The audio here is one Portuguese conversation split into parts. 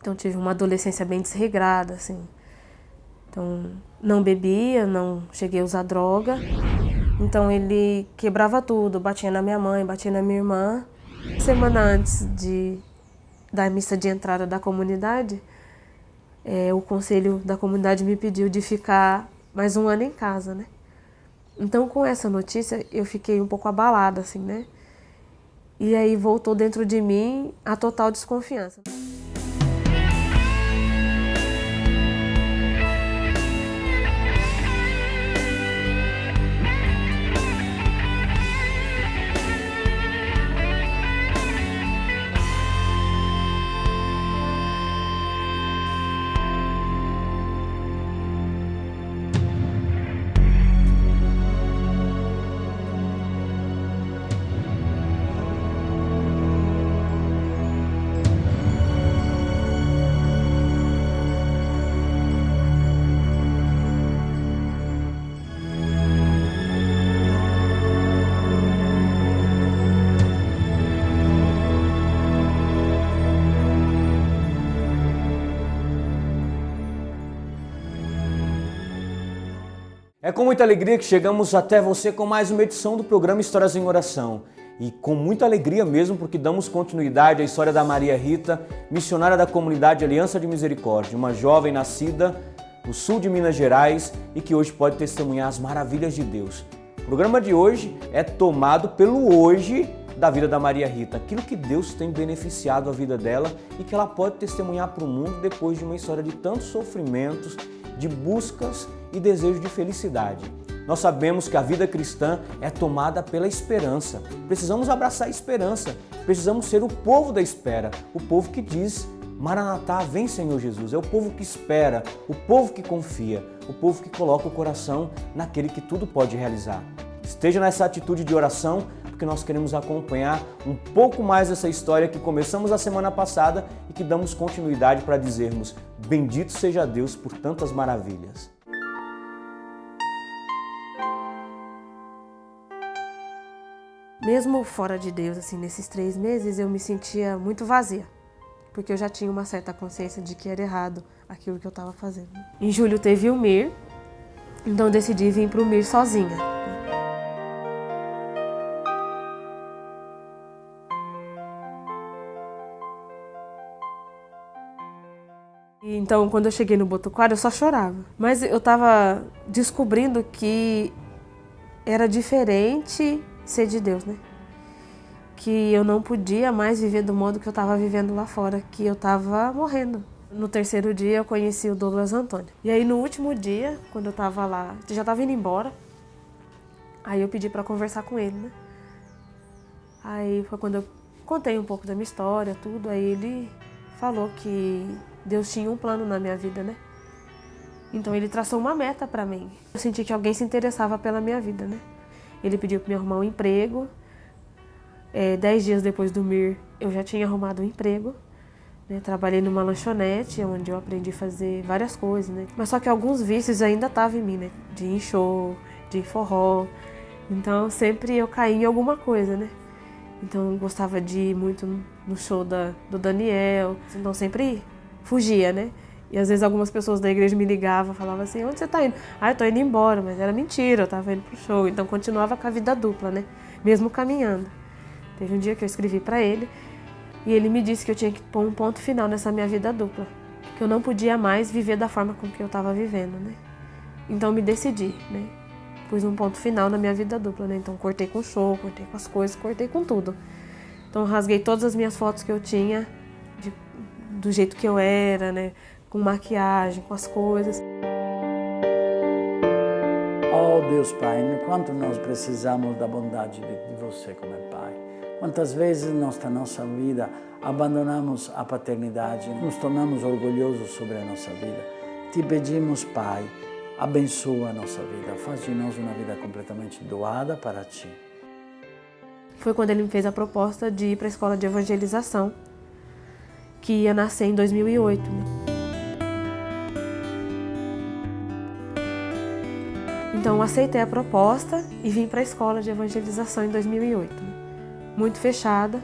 Então tive uma adolescência bem desregrada, assim. Então não bebia, não cheguei a usar droga. Então ele quebrava tudo, batia na minha mãe, batia na minha irmã. Semana antes da missa de entrada da comunidade, o conselho da comunidade me pediu de ficar mais um ano em casa, né? Então com essa notícia eu fiquei um pouco abalada, assim, né? E aí voltou dentro de mim a total desconfiança. É com muita alegria que chegamos até você com mais uma edição do programa Histórias em Oração. E com muita alegria mesmo, porque damos continuidade à história da Maria Rita, missionária da comunidade Aliança de Misericórdia, uma jovem nascida no sul de Minas Gerais e que hoje pode testemunhar as maravilhas de Deus. O programa de hoje é tomado pelo hoje da vida da Maria Rita, aquilo que Deus tem beneficiado a vida dela e que ela pode testemunhar para o mundo depois de uma história de tantos sofrimentos, de buscas e desejo de felicidade. Nós sabemos que a vida cristã é tomada pela esperança. Precisamos abraçar a esperança. Precisamos ser o povo da espera, o povo que diz: Maranatá, vem Senhor Jesus. É o povo que espera, o povo que confia, o povo que coloca o coração naquele que tudo pode realizar. Esteja nessa atitude de oração, porque nós queremos acompanhar um pouco mais essa história que começamos a semana passada e que damos continuidade para dizermos: bendito seja Deus por tantas maravilhas. Mesmo fora de Deus, assim, nesses 3 meses, eu me sentia muito vazia, porque eu já tinha uma certa consciência de que era errado aquilo que eu estava fazendo. Em julho teve o MIR, então eu decidi vir para o MIR sozinha. Então, quando eu cheguei no Botucatu, eu só chorava. Mas eu estava descobrindo que era diferente ser de Deus, né? Que eu não podia mais viver do modo que eu estava vivendo lá fora, que eu estava morrendo. No 3º dia eu conheci o Douglas Antônio. E aí no último dia, quando eu estava lá, eu já estava indo embora, aí eu pedi para conversar com ele, né? Aí foi quando eu contei um pouco da minha história, tudo, aí ele falou que Deus tinha um plano na minha vida, né? Então ele traçou uma meta para mim. Eu senti que alguém se interessava pela minha vida, né? Ele pediu para me arrumar um emprego. 10 dias depois do MIR, eu já tinha arrumado um emprego. Né? Trabalhei numa lanchonete, onde eu aprendi a fazer várias coisas, né? Mas só que alguns vícios ainda estavam em mim, né? De ir em show, de ir em forró. Então sempre eu caí em alguma coisa, né? Então eu gostava de ir muito no show do Daniel. Então sempre fugia, né? E às vezes algumas pessoas da igreja me ligavam, falavam assim: onde você tá indo? Ah, eu tô indo embora, mas era mentira, eu tava indo pro show. Então continuava com a vida dupla, né? Mesmo caminhando. Teve um dia que eu escrevi pra ele e ele me disse que eu tinha que pôr um ponto final nessa minha vida dupla. Que eu não podia mais viver da forma com que eu tava vivendo, né? Então me decidi, né? Pus um ponto final na minha vida dupla, né? Então cortei com o show, cortei com as coisas, cortei com tudo. Então rasguei todas as minhas fotos que eu tinha, do jeito que eu era, né? Com maquiagem, com as coisas. Oh Deus Pai, quanto nós precisamos da bondade de você como Pai. Quantas vezes na nossa vida abandonamos a paternidade, nos tornamos orgulhosos sobre a nossa vida. Te pedimos, Pai, abençoa a nossa vida, faz de nós uma vida completamente doada para Ti. Foi quando ele me fez a proposta de ir para a escola de evangelização, que ia nascer em 2008. Então eu aceitei a proposta e vim para a escola de evangelização em 2008. Muito fechada,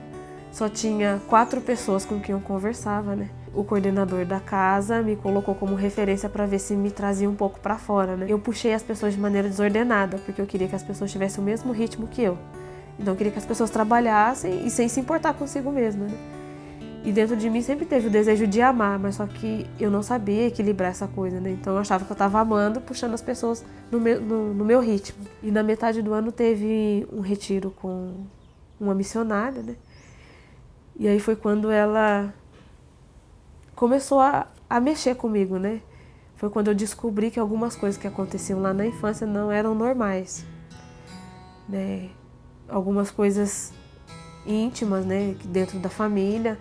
só tinha 4 pessoas com quem eu conversava, né? o coordenador da casa me colocou como referência para ver se me trazia um pouco para fora, né? Eu puxei as pessoas de maneira desordenada, porque eu queria que as pessoas tivessem o mesmo ritmo que eu. Então eu queria que as pessoas trabalhassem e sem se importar consigo mesma, né? E dentro de mim sempre teve o desejo de amar, mas só que eu não sabia equilibrar essa coisa, né? Então eu achava que eu estava amando, puxando as pessoas no meu ritmo. E na metade do ano teve um retiro com uma missionária, né? E aí foi quando ela começou a mexer comigo, né? Foi quando eu descobri que algumas coisas que aconteciam lá na infância não eram normais, né? Algumas coisas íntimas, né? Dentro da família,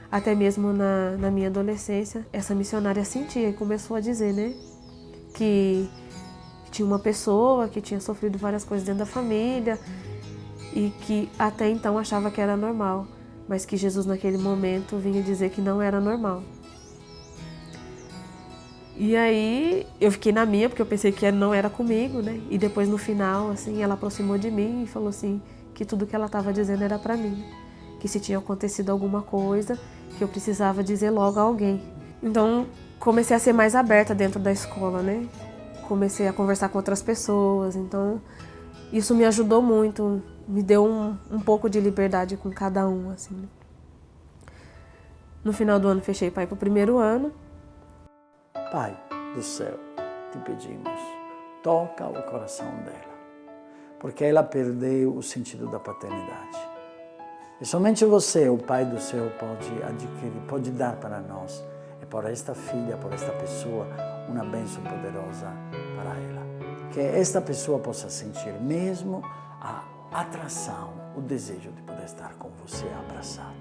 até mesmo na minha adolescência, essa missionária sentia e começou a dizer, né? Que tinha uma pessoa que tinha sofrido várias coisas dentro da família e que até então achava que era normal, mas que Jesus naquele momento vinha dizer que não era normal. E aí eu fiquei na minha, porque eu pensei que não era comigo, né? E depois no final, assim, ela aproximou de mim e falou assim, que tudo que ela estava dizendo era para mim. Que se tinha acontecido alguma coisa, que eu precisava dizer logo a alguém. Então comecei a ser mais aberta dentro da escola, né? Comecei a conversar com outras pessoas, então isso me ajudou muito, me deu um pouco de liberdade com cada um, assim, né? No final do ano fechei para ir para o primeiro ano. Pai do céu, te pedimos, toca o coração dela, porque ela perdeu o sentido da paternidade. E somente você, o Pai do céu, pode adquirir, pode dar para nós, e por esta filha, por esta pessoa, uma bênção poderosa para ela. Que esta pessoa possa sentir mesmo a atração, o desejo de poder estar com você abraçado.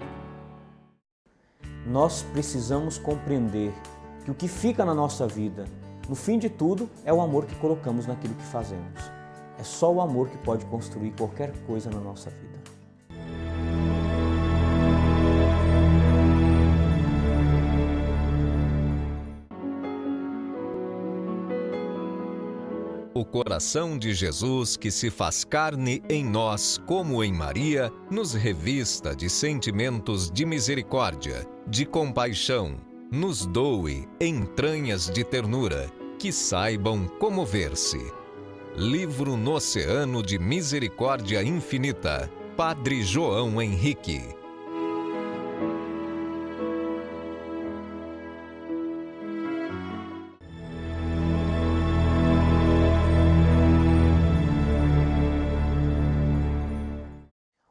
Nós precisamos compreender que o que fica na nossa vida, no fim de tudo, é o amor que colocamos naquilo que fazemos. É só o amor que pode construir qualquer coisa na nossa vida. O coração de Jesus que se faz carne em nós, como em Maria, nos revista de sentimentos de misericórdia, de compaixão, nos doe entranhas de ternura, que saibam comover-se. Livro no Oceano de Misericórdia Infinita, Padre João Henrique.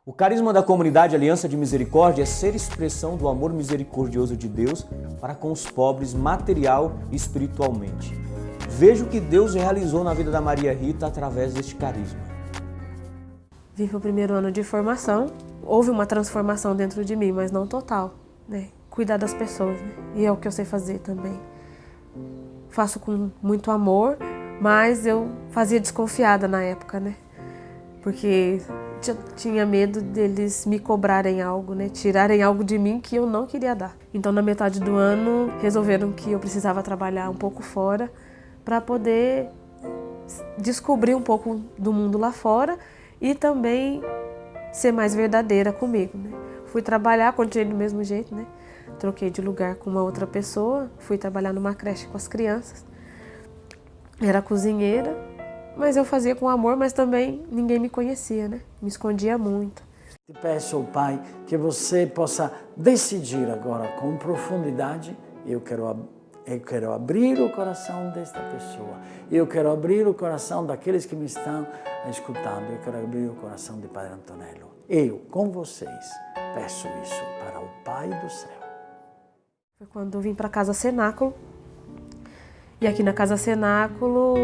O carisma da comunidade Aliança de Misericórdia é ser expressão do amor misericordioso de Deus para com os pobres material e espiritualmente. Veja o que Deus realizou na vida da Maria Rita através deste carisma. Vim para o primeiro ano de formação, houve uma transformação dentro de mim, mas não total, né? Cuidar das pessoas, né? E é o que eu sei fazer também. Faço com muito amor, mas eu fazia desconfiada na época, né? Porque tinha medo deles me cobrarem algo, né? Tirarem algo de mim que eu não queria dar. Então, na metade do ano, resolveram que eu precisava trabalhar um pouco fora para poder descobrir um pouco do mundo lá fora e também ser mais verdadeira comigo, né? Fui trabalhar, continuei do mesmo jeito, né? Troquei de lugar com uma outra pessoa, fui trabalhar numa creche com as crianças. Era cozinheira. Mas eu fazia com amor, mas também ninguém me conhecia, né? Me escondia muito. Te peço, Pai, que você possa decidir agora com profundidade. Eu quero abrir o coração desta pessoa. Eu quero abrir o coração daqueles que me estão escutando. Eu quero abrir o coração de Padre Antonello. Eu, com vocês, peço isso para o Pai do céu. Foi quando eu vim para a Casa Cenáculo. E aqui na Casa Cenáculo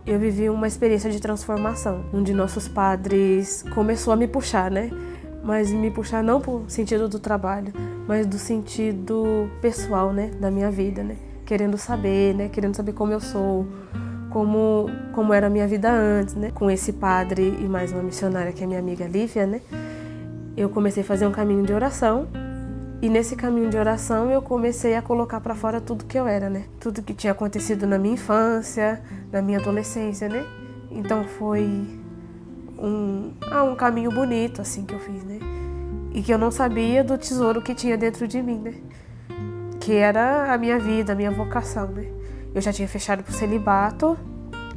eu vivi uma experiência de transformação. Um de nossos padres começou a me puxar, né? Mas me puxar não por sentido do trabalho, mas do sentido pessoal, né? Da minha vida, né? Querendo saber, né? Querendo saber como eu sou, como era a minha vida antes, né? Com esse padre e mais uma missionária que é minha amiga Lívia, né? Eu comecei a fazer um caminho de oração. E nesse caminho de oração eu comecei a colocar para fora tudo que eu era, né? Tudo que tinha acontecido na minha infância, na minha adolescência, né? Então foi um caminho bonito, assim, que eu fiz, né? E que eu não sabia do tesouro que tinha dentro de mim, né? porque era a minha vida, a minha vocação, né? Eu já tinha fechado pro celibato,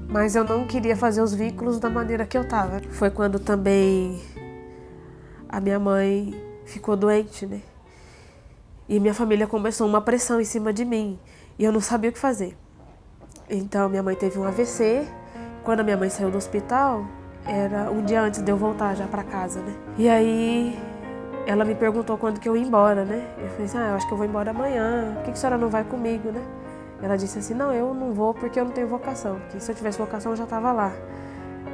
mas eu não queria fazer os vínculos da maneira que eu tava. Foi quando também a minha mãe ficou doente, né? E minha família começou uma pressão em cima de mim e eu não sabia o que fazer. Então minha mãe teve um AVC. Quando a minha mãe saiu do hospital, era um dia antes de eu voltar já para casa, né? E aí ela me perguntou quando que eu ia embora, né? Eu falei assim, eu acho que eu vou embora amanhã. Por que a senhora não vai comigo, né? Ela disse assim, não, eu não vou porque eu não tenho vocação. Porque se eu tivesse vocação, eu já estava lá.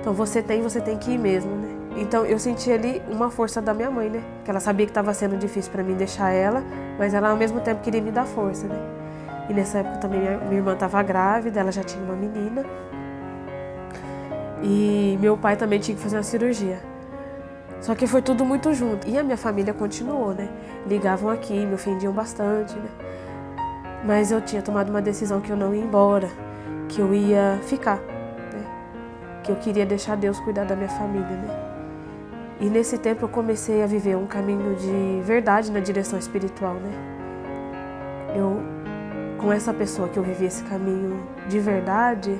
Então você tem que ir mesmo, né? Então eu senti ali uma força da minha mãe, né? Que ela sabia que estava sendo difícil para mim deixar ela, mas ela ao mesmo tempo queria me dar força, né? E nessa época também minha irmã estava grávida, ela já tinha uma menina. E meu pai também tinha que fazer uma cirurgia. Só que foi tudo muito junto. E a minha família continuou, né? Ligavam aqui, me ofendiam bastante, né? Mas eu tinha tomado uma decisão que eu não ia embora, que eu ia ficar, né? Que eu queria deixar Deus cuidar da minha família, né? E nesse tempo eu comecei a viver um caminho de verdade na direção espiritual, né? Com essa pessoa que eu vivi esse caminho de verdade,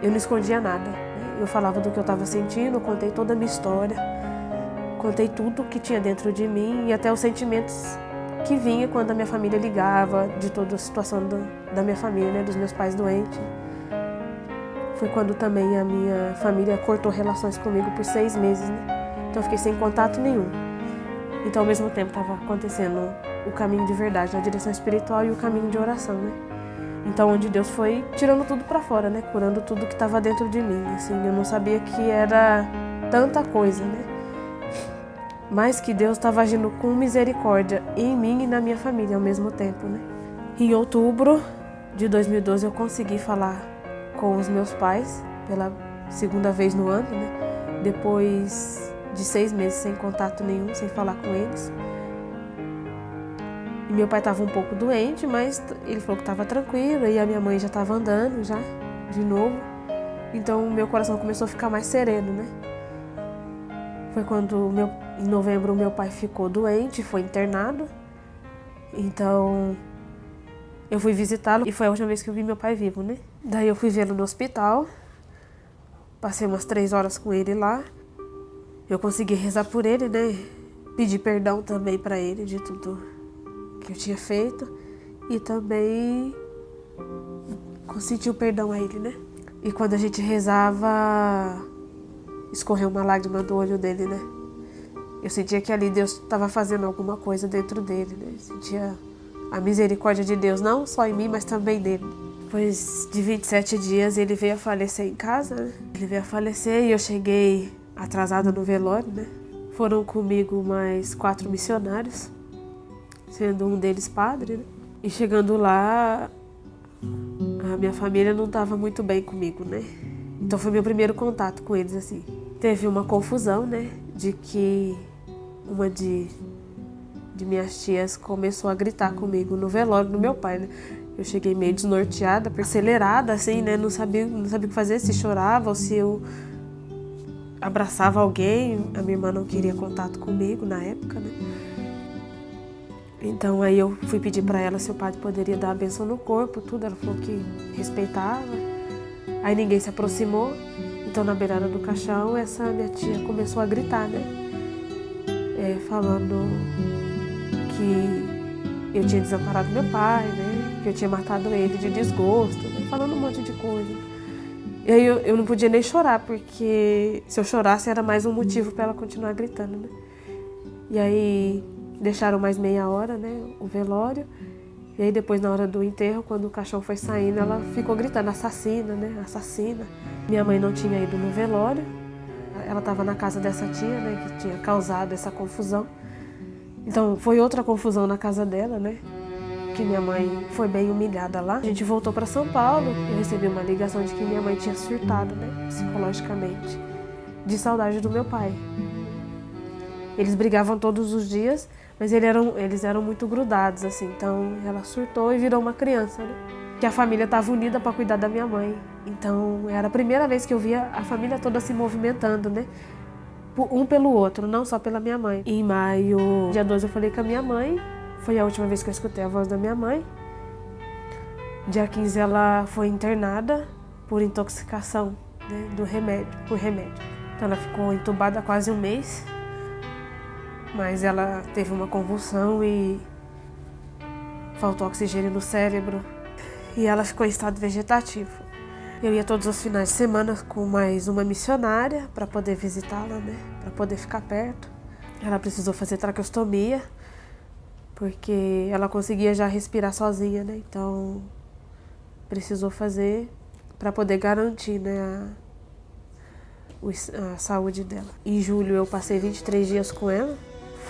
eu não escondia nada, né? Eu falava do que eu estava sentindo, contei toda a minha história, contei tudo que tinha dentro de mim e até os sentimentos que vinha quando a minha família ligava, de toda a situação da minha família, né? Dos meus pais doentes. Foi quando também a minha família cortou relações comigo por 6 meses, né? Então eu fiquei sem contato nenhum. Então ao mesmo tempo estava acontecendo o caminho de verdade na direção espiritual e o caminho de oração, né? Então onde Deus foi tirando tudo para fora, né? Curando tudo que estava dentro de mim, assim. Eu não sabia que era tanta coisa, né? Mas que Deus estava agindo com misericórdia em mim e na minha família ao mesmo tempo, né? Em outubro de 2012 eu consegui falar com os meus pais pela segunda vez no ano, né? Depois de 6 meses sem contato nenhum, sem falar com eles. E meu pai estava um pouco doente, mas ele falou que estava tranquilo e a minha mãe já estava andando já, de novo. Então meu coração começou a ficar mais sereno, né? Foi quando em novembro meu pai ficou doente, foi internado. Então eu fui visitá-lo e foi a última vez que eu vi meu pai vivo, né? Daí eu fui vê-lo no hospital, passei umas 3 horas com ele lá. Eu consegui rezar por ele, né? Pedir perdão também para ele de tudo que eu tinha feito e também consenti o perdão a ele, né? E quando a gente rezava, escorreu uma lágrima do olho dele, né? Eu sentia que ali Deus estava fazendo alguma coisa dentro dele, né? Eu sentia a misericórdia de Deus, não só em mim, mas também nele. Depois de 27 dias ele veio a falecer em casa, né? Ele veio a falecer e eu cheguei atrasada no velório, né? Foram comigo mais 4 missionários, sendo um deles padre, né? E chegando lá, a minha família não estava muito bem comigo, né? Então foi meu primeiro contato com eles, assim. Teve uma confusão, né? De que uma de minhas tias começou a gritar comigo no velório do meu pai, né? Eu cheguei meio desnorteada, acelerada, assim, né? Não sabia o que fazer, se chorava ou se eu abraçava alguém. A minha irmã não queria contato comigo na época, né? Então aí eu fui pedir para ela se o padre poderia dar a bênção no corpo, tudo. Ela falou que respeitava. Aí ninguém se aproximou. Então na beirada do caixão essa minha tia começou a gritar, né? Falando que eu tinha desamparado meu pai, né? Que eu tinha matado ele de desgosto, né? Falando um monte de coisa. E aí eu não podia nem chorar, porque se eu chorasse era mais um motivo para ela continuar gritando, né? E aí deixaram mais meia hora, né, o velório. E aí depois, na hora do enterro, quando o caixão foi saindo, ela ficou gritando, assassina, né, assassina. Minha mãe não tinha ido no velório. Ela estava na casa dessa tia, né, que tinha causado essa confusão. Então foi outra confusão na casa dela, né, que minha mãe foi bem humilhada lá. A gente voltou para São Paulo. Eu recebi uma ligação de que minha mãe tinha surtado, né, psicologicamente, de saudade do meu pai. Eles brigavam todos os dias, mas eles eram muito grudados, assim. Então ela surtou e virou uma criança, né? Que a família estava unida para cuidar da minha mãe. Então era a primeira vez que eu via a família toda se movimentando, né? Um pelo outro, não só pela minha mãe. Em maio, dia 12, eu falei com a minha mãe Foi a última vez que eu escutei a voz da minha mãe. Dia 15 ela foi internada por intoxicação, né, por remédio. Então ela ficou entubada quase um mês, mas ela teve uma convulsão e faltou oxigênio no cérebro e ela ficou em estado vegetativo. Eu ia todos os finais de semana com mais uma missionária para poder visitá-la, né, para poder ficar perto. Ela precisou fazer traqueostomia porque ela conseguia já respirar sozinha, né, então precisou fazer para poder garantir, né, a saúde dela. Em julho eu passei 23 dias com ela.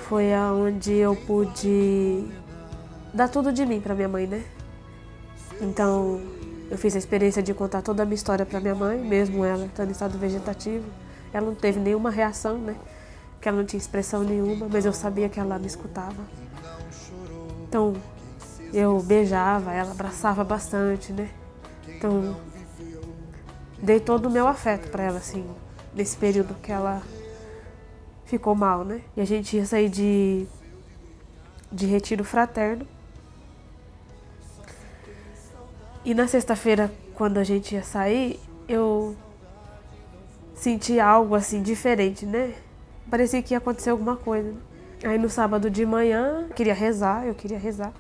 Foi aonde eu pude dar tudo de mim para minha mãe, né? Então eu fiz a experiência de contar toda a minha história para minha mãe, mesmo ela estando em estado vegetativo. Ela não teve nenhuma reação, né? Porque ela não tinha expressão nenhuma, mas eu sabia que ela me escutava. Então eu beijava ela, abraçava bastante, né? Então, dei todo o meu afeto para ela, assim, nesse período que ela ficou mal, né? E a gente ia sair de retiro fraterno. E na sexta-feira, quando a gente ia sair, eu senti algo, assim, diferente, né? Parecia que ia acontecer alguma coisa, né? Aí no sábado de manhã, eu queria rezar.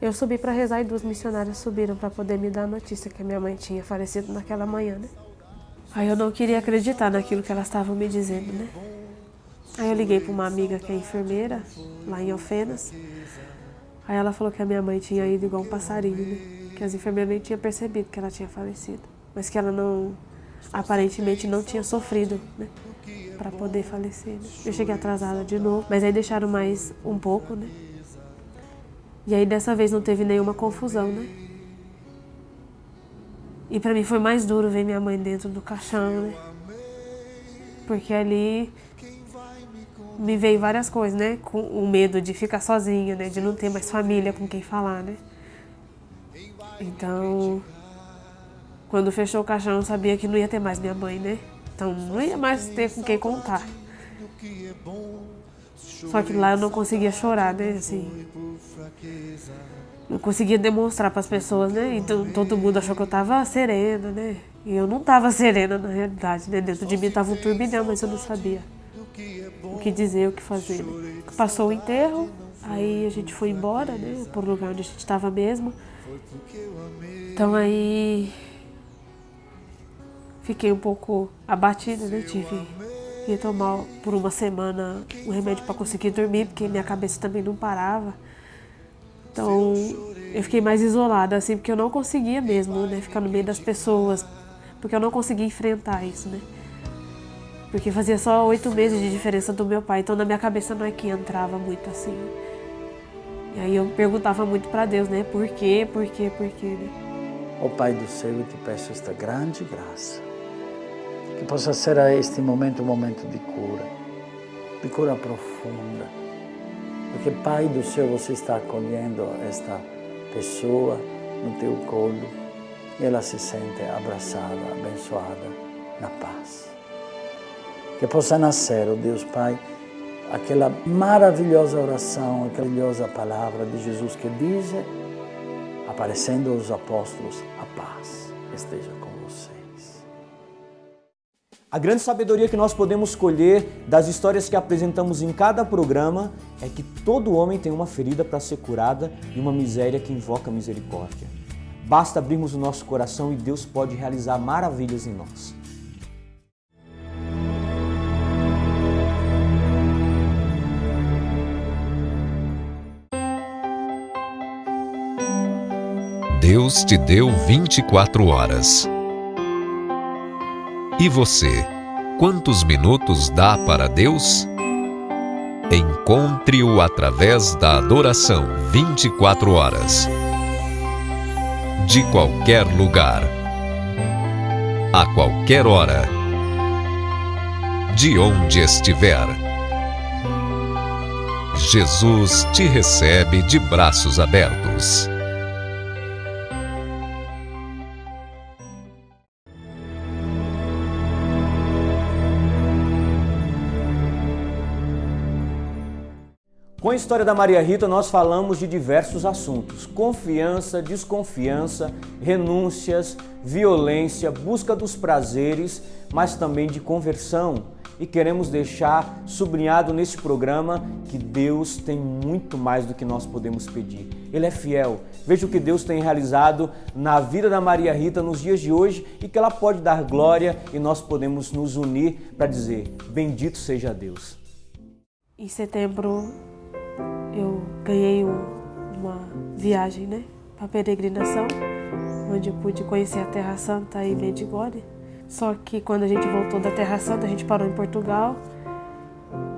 Eu subi para rezar e 2 missionárias subiram para poder me dar a notícia que a minha mãe tinha falecido naquela manhã, né? Aí eu não queria acreditar naquilo que elas estavam me dizendo, né? Aí eu liguei para uma amiga que é enfermeira, lá em Alfenas. Aí ela falou que a minha mãe tinha ido igual um passarinho, né? Que as enfermeiras nem tinham percebido que ela tinha falecido. Mas que ela aparentemente não tinha sofrido, né? Para poder falecer, né? Eu cheguei atrasada de novo, mas aí deixaram mais um pouco, né? E aí dessa vez não teve nenhuma confusão, né? E pra mim foi mais duro ver minha mãe dentro do caixão, né? Porque ali me veio várias coisas, né? Com o medo de ficar sozinha, né? De não ter mais família com quem falar, né? Então, quando fechou o caixão, eu sabia que não ia ter mais minha mãe, né? Então não ia mais ter com quem contar. Só que lá eu não conseguia chorar, né? Assim, não conseguia demonstrar para as pessoas, né? Então todo mundo achou que eu estava serena, né? E eu não estava serena na realidade, né? Dentro de mim estava um turbilhão, mas eu não sabia o que dizer, o que fazer, né? Passou o enterro, aí a gente foi embora, né? Para o lugar onde a gente estava mesmo. Então aí fiquei um pouco abatida, né? Ia tomar por uma semana um remédio para conseguir dormir, porque minha cabeça também não parava. Então, eu fiquei mais isolada, assim, porque eu não conseguia mesmo, né, ficar no meio das pessoas, porque eu não conseguia enfrentar isso, né. Porque fazia só 8 meses de diferença do meu pai, então na minha cabeça não é que entrava muito assim. E aí eu perguntava muito para Deus, né, por quê, né. Ó Pai do céu, eu te peço esta grande graça, que possa ser a este momento um momento de cura profunda. Porque, Pai do céu, você está acolhendo esta pessoa no teu colo e ela se sente abraçada, abençoada, na paz. Que possa nascer, ó Deus Pai, aquela maravilhosa oração, aquela maravilhosa palavra de Jesus que diz, aparecendo aos apóstolos, a paz esteja com vocês. A grande sabedoria que nós podemos colher das histórias que apresentamos em cada programa é que todo homem tem uma ferida para ser curada e uma miséria que invoca misericórdia. Basta abrirmos o nosso coração e Deus pode realizar maravilhas em nós. Deus te deu 24 horas. E você, quantos minutos dá para Deus? Encontre-o através da adoração 24 horas. De qualquer lugar. A qualquer hora. De onde estiver. Jesus te recebe de braços abertos. Com a história da Maria Rita, nós falamos de diversos assuntos: confiança, desconfiança, renúncias, violência, busca dos prazeres, mas também de conversão. E queremos deixar sublinhado nesse programa que Deus tem muito mais do que nós podemos pedir. Ele é fiel. Veja o que Deus tem realizado na vida da Maria Rita nos dias de hoje e que ela pode dar glória e nós podemos nos unir para dizer: bendito seja Deus. Em setembro eu ganhei uma viagem, né, para peregrinação, onde eu pude conhecer a Terra Santa em Medjugorje. Só que quando a gente voltou da Terra Santa, a gente parou em Portugal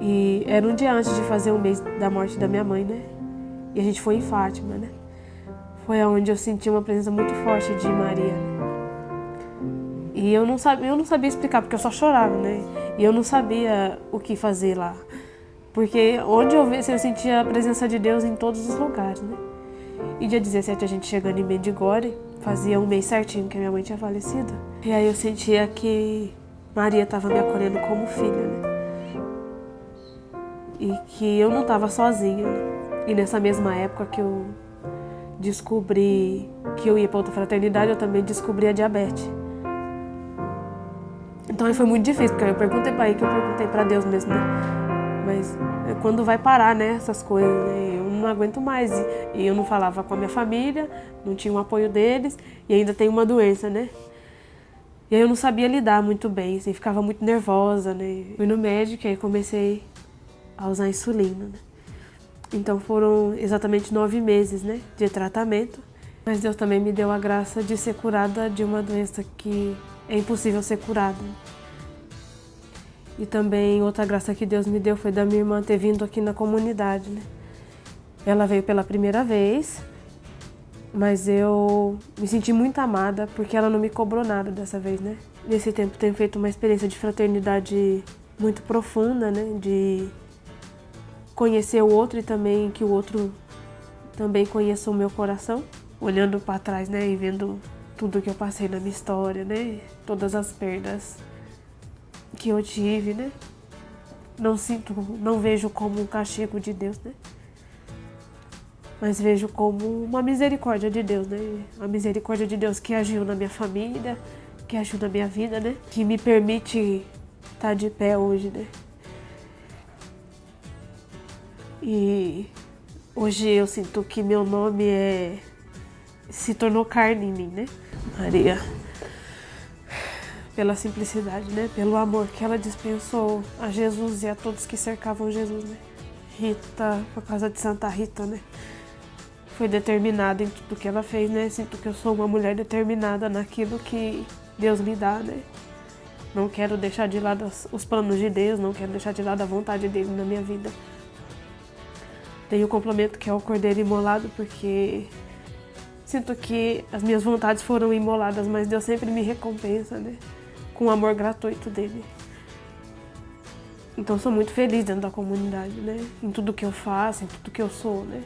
e era um dia antes de fazer um mês da morte da minha mãe, né? E a gente foi em Fátima, né? Foi onde eu senti uma presença muito forte de Maria, né? E eu não sabia explicar, porque eu só chorava, né? E eu não sabia o que fazer lá. Porque onde eu visse, eu sentia a presença de Deus em todos os lugares, né? E dia 17 a gente chegando em Medjugorje, fazia um mês certinho que a minha mãe tinha falecido. E aí eu sentia que Maria estava me acolhendo como filha, né? E que eu não estava sozinha, né? E nessa mesma época que eu descobri que eu ia para outra fraternidade, eu também descobri a diabetes. Então aí foi muito difícil, porque eu perguntei para ele, que eu perguntei para Deus mesmo, né? Mas quando vai parar, né, essas coisas, né? Eu não aguento mais. E eu não falava com a minha família, não tinha o apoio deles, e ainda tem uma doença, né? E aí eu não sabia lidar muito bem, assim, ficava muito nervosa, né? Fui no médico e aí comecei a usar insulina, né? Então foram exatamente 9 meses, né, de tratamento. Mas Deus também me deu a graça de ser curada de uma doença que é impossível ser curada. E também outra graça que Deus me deu foi da minha irmã ter vindo aqui na comunidade, né? Ela veio pela primeira vez, mas eu me senti muito amada porque ela não me cobrou nada dessa vez, né? Nesse tempo tenho feito uma experiência de fraternidade muito profunda, né? De conhecer o outro e também que o outro também conheça o meu coração. Olhando para trás, né? E vendo tudo que eu passei na minha história, né? Todas as perdas que eu tive, né? Não vejo como um castigo de Deus, né? Mas vejo como uma misericórdia de Deus, né? A misericórdia de Deus que agiu na minha família, que agiu na minha vida, né? Que me permite estar de pé hoje, né? E hoje eu sinto que meu nome se tornou carne em mim, né? Maria. Pela simplicidade, né? Pelo amor que ela dispensou a Jesus e a todos que cercavam Jesus, né? Rita, por causa de Santa Rita, né? Foi determinada em tudo que ela fez, né? Sinto que eu sou uma mulher determinada naquilo que Deus me dá, né? Não quero deixar de lado os planos de Deus, não quero deixar de lado a vontade dele na minha vida. Tenho o complemento que é o cordeiro imolado, porque sinto que as minhas vontades foram imoladas, mas Deus sempre me recompensa, né? Com o amor gratuito dele. Então sou muito feliz dentro da comunidade, né? Em tudo que eu faço, em tudo que eu sou, né?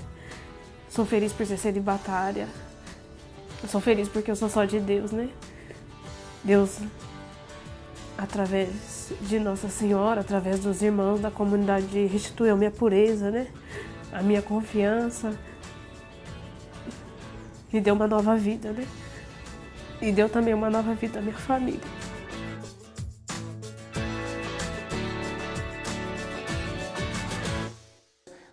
Sou feliz por ser celibatária. Eu sou feliz porque eu sou só de Deus, né? Deus, através de Nossa Senhora, através dos irmãos da comunidade, restituiu a minha pureza, né? A minha confiança. Me deu uma nova vida, né? E deu também uma nova vida à minha família.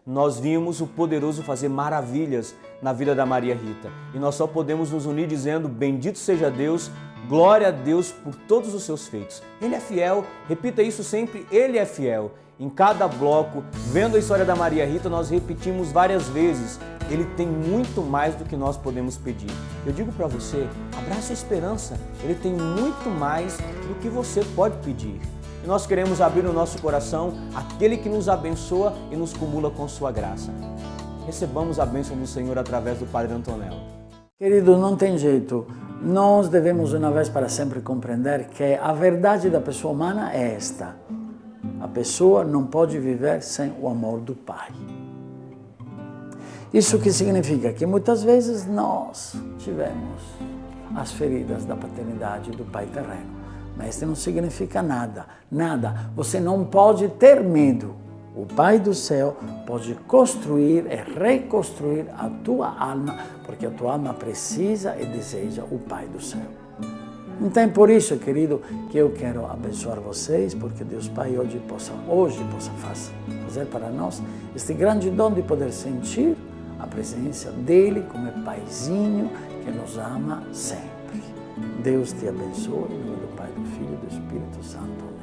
Nós vimos o poderoso fazer maravilhas na vida da Maria Rita. E nós só podemos nos unir dizendo: bendito seja Deus, glória a Deus por todos os seus feitos. Ele é fiel, repita isso sempre, Ele é fiel. Em cada bloco, vendo a história da Maria Rita, nós repetimos várias vezes: Ele tem muito mais do que nós podemos pedir. Eu digo para você, abraça a esperança, Ele tem muito mais do que você pode pedir. E nós queremos abrir o nosso coração àquele que nos abençoa e nos cumula com sua graça. Recebamos a bênção do Senhor através do Padre Antonello. Querido, não tem jeito. Nós devemos, uma vez para sempre, compreender que a verdade da pessoa humana é esta: a pessoa não pode viver sem o amor do Pai. Isso que significa que muitas vezes nós tivemos as feridas da paternidade do Pai terreno. Mas isso não significa nada, nada. Você não pode ter medo. O Pai do céu pode construir e reconstruir a tua alma, porque a tua alma precisa e deseja o Pai do céu. Então é por isso, querido, que eu quero abençoar vocês, porque Deus Pai hoje possa fazer para nós este grande dom de poder sentir a presença dEle como Paizinho que nos ama sempre. Deus te abençoe, em nome do Pai, do Filho e do Espírito Santo. Amém.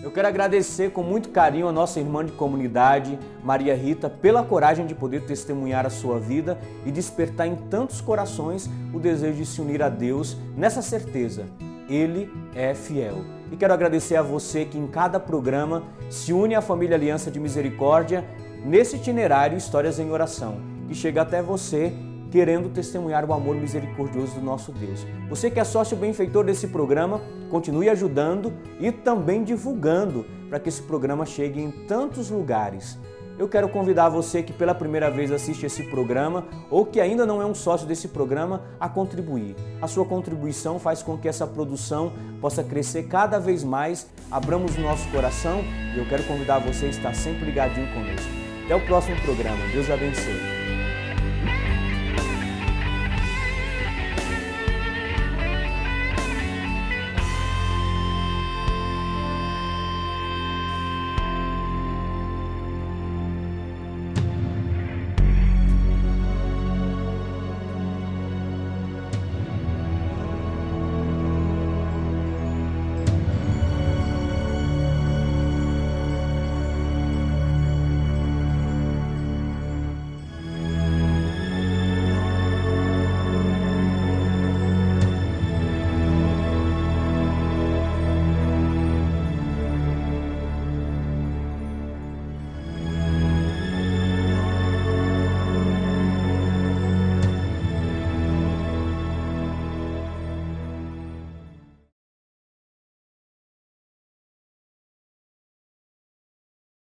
Eu quero agradecer com muito carinho a nossa irmã de comunidade, Maria Rita, pela coragem de poder testemunhar a sua vida e despertar em tantos corações o desejo de se unir a Deus nessa certeza. Ele é fiel. E quero agradecer a você que em cada programa se une à família Aliança de Misericórdia nesse itinerário Histórias em Oração, que chega até você querendo testemunhar o amor misericordioso do nosso Deus. Você que é sócio benfeitor desse programa, continue ajudando e também divulgando para que esse programa chegue em tantos lugares. Eu quero convidar você que pela primeira vez assiste esse programa ou que ainda não é um sócio desse programa a contribuir. A sua contribuição faz com que essa produção possa crescer cada vez mais. Abramos o nosso coração e eu quero convidar você a estar sempre ligadinho conosco. Até o próximo programa. Deus abençoe.